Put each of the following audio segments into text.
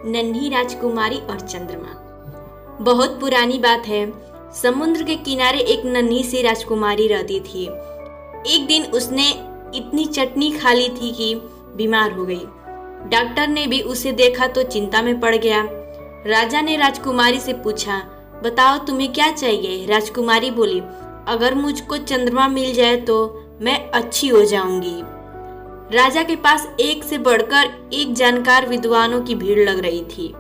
नन्ही राजकुमारी और चंद्रमा। बहुत पुरानी बात है। समुद्र के किनारे एक नन्ही सी राजकुमारी रहती थी। एक दिन उसने इतनी चटनी खा ली थी कि बीमार हो गई। डॉक्टर ने भी उसे देखा तो चिंता में पड़ गया। राजा ने राजकुमारी से पूछा, बताओ तुम्हें क्या चाहिए? राजकुमारी बोली, अगर मुझको चंद्रमा मिल जाए तो मैं अच्छी हो जाऊंगी। राजा के पास एक से बढ़कर एक जानकार विद्वानों की भीड़ लग रही थी।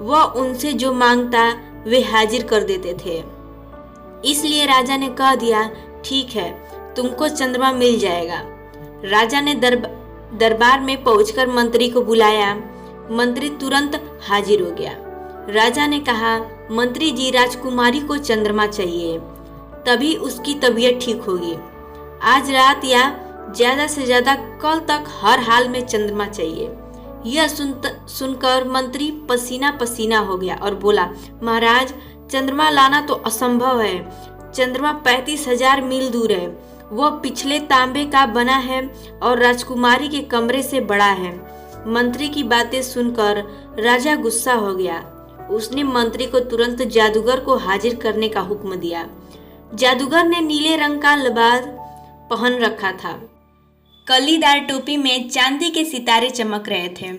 वह उनसे जो मांगता वे हाजिर कर देते थे। इसलिए राजा ने कह दिया, ठीक है, तुमको चंद्रमा मिल जाएगा। राजा ने दरबार में पहुंचकर मंत्री को बुलाया। मंत्री तुरंत हाजिर हो गया। राजा ने कहा, मंत्री जी, राजकुमारी को चंद्रमा चाहिए, तभी उसकी तबीयत ठीक होगी। आज रात या ज्यादा से ज्यादा कल तक हर हाल में चंद्रमा चाहिए। यह सुनकर मंत्री पसीना पसीना हो गया और बोला, महाराज, चंद्रमा लाना तो असंभव है। चंद्रमा 35,000 मील दूर है। वह पिछले तांबे का बना है और राजकुमारी के कमरे से बड़ा है। मंत्री की बातें सुनकर राजा गुस्सा हो गया। उसने मंत्री को तुरंत जादूगर को हाजिर करने का हुक्म दिया। जादूगर ने नीले रंग का लिबास पहन रखा था। कलीदार टोपी में चांदी के सितारे चमक रहे थे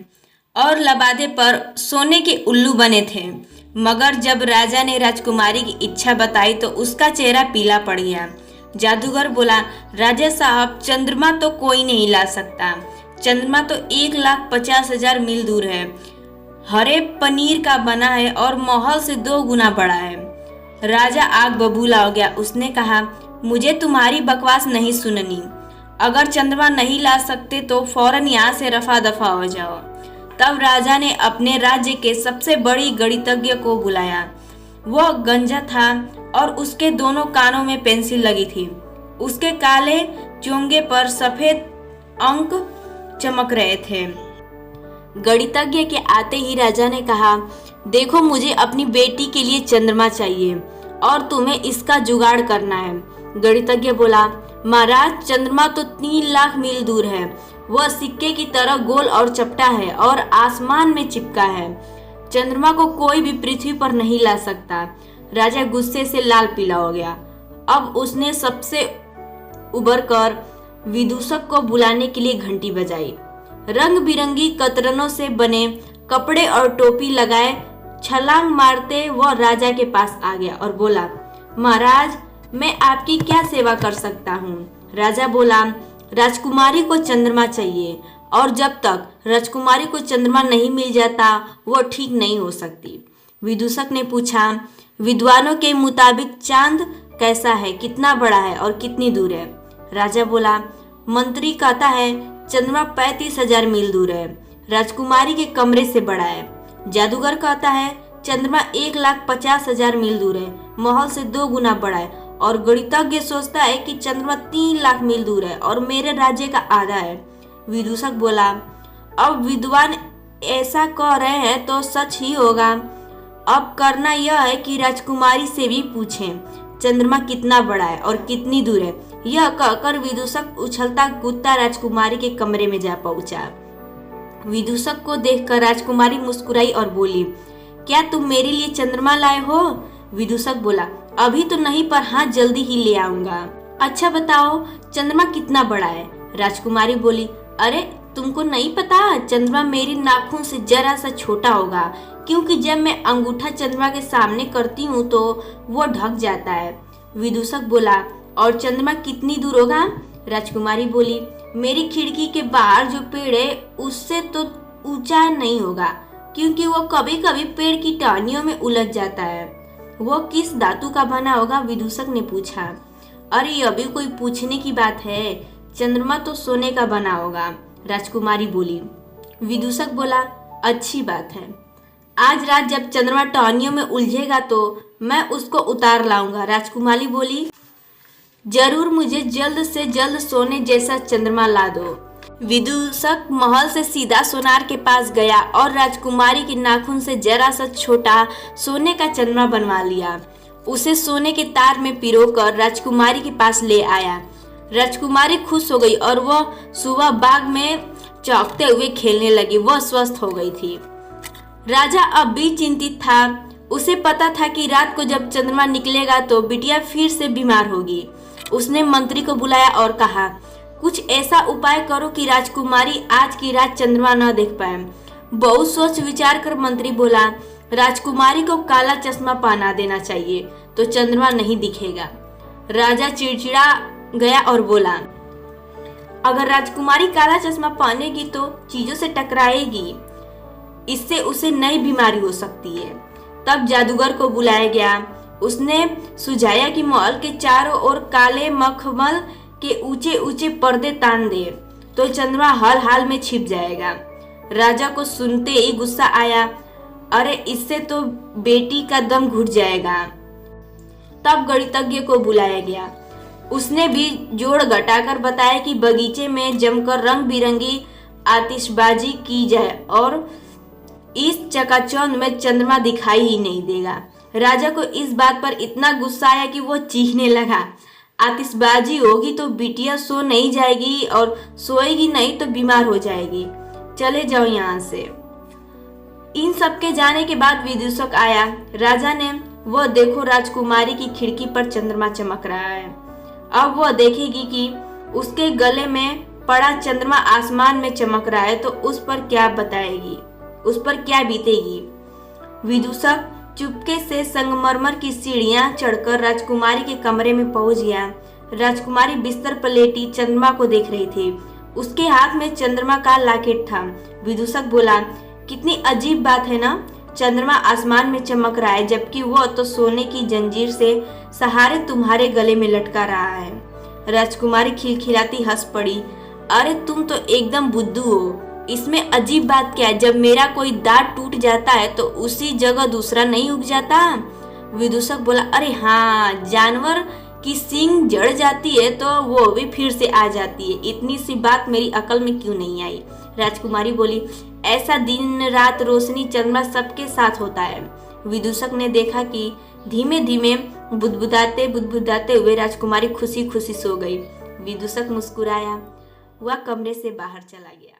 और लबादे पर सोने के उल्लू बने थे। मगर जब राजा ने राजकुमारी की इच्छा बताई तो उसका चेहरा पीला पड़ गया। जादूगर बोला, राजा साहब, चंद्रमा तो कोई नहीं ला सकता। चंद्रमा तो 1,50,000 मील दूर है। हरे पनीर का बना है और महल से 2 गुना बड़ा है। राजा आग बबूला हो गया। उसने कहा, मुझे तुम्हारी बकवास नहीं सुननी। अगर चंद्रमा नहीं ला सकते तो फौरन यहाँ से रफा दफा हो जाओ। तब राजा ने अपने राज्य के सबसे बड़ी गणितज्ञ को बुलाया। वह गंजा था और उसके दोनों कानों में पेंसिल लगी थी। उसके काले चोंगे पर सफेद अंक चमक रहे थे। गणितज्ञ के आते ही राजा ने कहा, देखो, मुझे अपनी बेटी के लिए चंद्रमा चाहिए और तुम्हें इसका जुगाड़ करना है। गणितज्ञ बोला, महाराज, चंद्रमा तो 3 लाख मील दूर है। वह सिक्के की तरह गोल और चपटा है और आसमान में चिपका है। चंद्रमा को कोई भी पृथ्वी पर नहीं ला सकता। राजा गुस्से से लाल पीला हो गया। अब उसने सबसे उबर कर विदूषक को बुलाने के लिए घंटी बजाई। रंग बिरंगी कतरनों से बने कपड़े और टोपी लगाए छलांग मारते वह राजा के पास आ गया और बोला, महाराज, मैं आपकी क्या सेवा कर सकता हूँ? राजा बोला, राजकुमारी को चंद्रमा चाहिए और जब तक राजकुमारी को चंद्रमा नहीं मिल जाता वह ठीक नहीं हो सकती। विदूषक ने पूछा, विद्वानों के मुताबिक चांद कैसा है, कितना बड़ा है और कितनी दूर है? राजा बोला, मंत्री कहता है चंद्रमा 35,000 मील दूर है। राजकुमारी के कमरे से बड़ा है। जादूगर कहता है चंद्रमा 1,50,000 मील दूर है, महल से 2 गुना बड़ा है। और गणितज्ञ सोचता है कि चंद्रमा 3 लाख मील दूर है और मेरे राज्य का आधा है। विदूषक बोला, अब विद्वान ऐसा कह रहे हैं तो सच ही होगा। अब करना यह है कि राजकुमारी से भी पूछें चंद्रमा कितना बड़ा है और कितनी दूर है। यह कहकर विदूषक उछलता कूदता राजकुमारी के कमरे में जा पहुंचा। विदूषक को देखकर राजकुमारी मुस्कुराई और बोली, क्या तुम मेरे लिए चंद्रमा लाए हो? विदूषक बोला, अभी तो नहीं, पर हाँ, जल्दी ही ले आऊंगा। अच्छा बताओ, चंद्रमा कितना बड़ा है? राजकुमारी बोली, अरे तुमको नहीं पता, चंद्रमा मेरी नाखून से जरा सा छोटा होगा, क्योंकि जब मैं अंगूठा चंद्रमा के सामने करती हूँ तो वो ढक जाता है। विदूषक बोला, और चंद्रमा कितनी दूर होगा? राजकुमारी बोली, मेरी खिड़की के बाहर जो पेड़ है उससे तो ऊंचा नहीं होगा, क्योंकि वो कभी कभी पेड़ की टहनियों में उलझ जाता है। वो किस धातु का बना होगा? विदूषक ने पूछा। अरे अभी कोई पूछने की बात है, चंद्रमा तो सोने का बना होगा, राजकुमारी बोली। विदूषक बोला, अच्छी बात है। आज रात जब चंद्रमा टहनियों में उलझेगा तो मैं उसको उतार लाऊंगा। राजकुमारी बोली, जरूर, मुझे जल्द से जल्द सोने जैसा चंद्रमा ला दो। विदूषक महल से सीधा सोनार के पास गया और राजकुमारी के नाखून से जरा सा छोटा सोने का चंद्रमा बनवा लिया। उसे सोने के तार में पिरोकर राजकुमारी के पास ले आया। राजकुमारी खुश हो गई और वह सुबह बाग में चौंकते हुए खेलने लगी। वह स्वस्थ हो गई थी। राजा अब भी चिंतित था। उसे पता था कि रात को जब चंद्रमा निकलेगा तो बिटिया फिर से बीमार होगी। उसने मंत्री को बुलाया और कहा, कुछ ऐसा उपाय करो कि राजकुमारी आज की रात चंद्रमा न देख पाए। बहुत सोच विचार कर मंत्री बोला, राजकुमारी को काला चश्मा पहना देना चाहिए तो चंद्रमा नहीं दिखेगा। राजा चिड़चिड़ा गया और बोला, अगर राजकुमारी काला चश्मा पहनेगी तो चीजों से टकराएगी, इससे उसे नई बीमारी हो सकती है। तब जादूगर को बुलाया गया। उसने सुझाया कि महल के चारों ओर काले मखमल के ऊंचे ऊंचे पर्दे तान दे तो चंद्रमा हर हाल में छिप जाएगा। राजा को सुनते ही गुस्सा आया, अरे इससे तो बेटी का दम घुट जाएगा। तब गणितज्ञ को बुलाया गया। उसने भी जोड़ घटाकर बताया कि बगीचे में जमकर रंग बिरंगी आतिशबाजी की जाए और इस चकाचौंध में चंद्रमा दिखाई ही नहीं देगा। राजा को इस बात पर इतना गुस्सा आया कि वो चीखने लगा, आतिशबाजी होगी तो बिटिया सो नहीं जाएगी और सोएगी नहीं तो बीमार हो जाएगी। चले जाओ यहाँ से। इन सब के जाने के बाद विदूषक आया। राजा ने, वह देखो राजकुमारी की खिड़की पर चंद्रमा चमक रहा है। अब वह देखेगी कि उसके गले में पड़ा चंद्रमा आसमान में चमक रहा है तो उस पर क्या बताएगी, उस पर क्या बीतेगी। विदूषक चुपके से संगमरमर की सीढ़ियां चढ़कर राजकुमारी के कमरे में पहुंच गया। राजकुमारी बिस्तर पर लेटी चंद्रमा को देख रही थी। उसके हाथ में चंद्रमा का लॉकेट था। विदूषक बोला, कितनी अजीब बात है ना, चंद्रमा आसमान में चमक रहा है जबकि वह तो सोने की जंजीर से सहारे तुम्हारे गले में लटका रहा है। राजकुमारी खिलखिलाती हंस पड़ी, अरे तुम तो एकदम बुद्धू हो, इसमें अजीब बात क्या है, जब मेरा कोई दांत टूट जाता है तो उसी जगह दूसरा नहीं उग जाता। विदूषक बोला, अरे हाँ, जानवर की सींग जड़ जाती है तो वो भी फिर से आ जाती है, इतनी सी बात मेरी अकल में क्यों नहीं आई। राजकुमारी बोली, ऐसा दिन रात रोशनी चंद्रमा सबके साथ होता है। विदूषक ने देखा कि धीमे धीमे बुदबुदाते बुदबुदाते हुए राजकुमारी खुशी खुशी सो गई। विदूषक मुस्कुराया, वह कमरे से बाहर चला गया।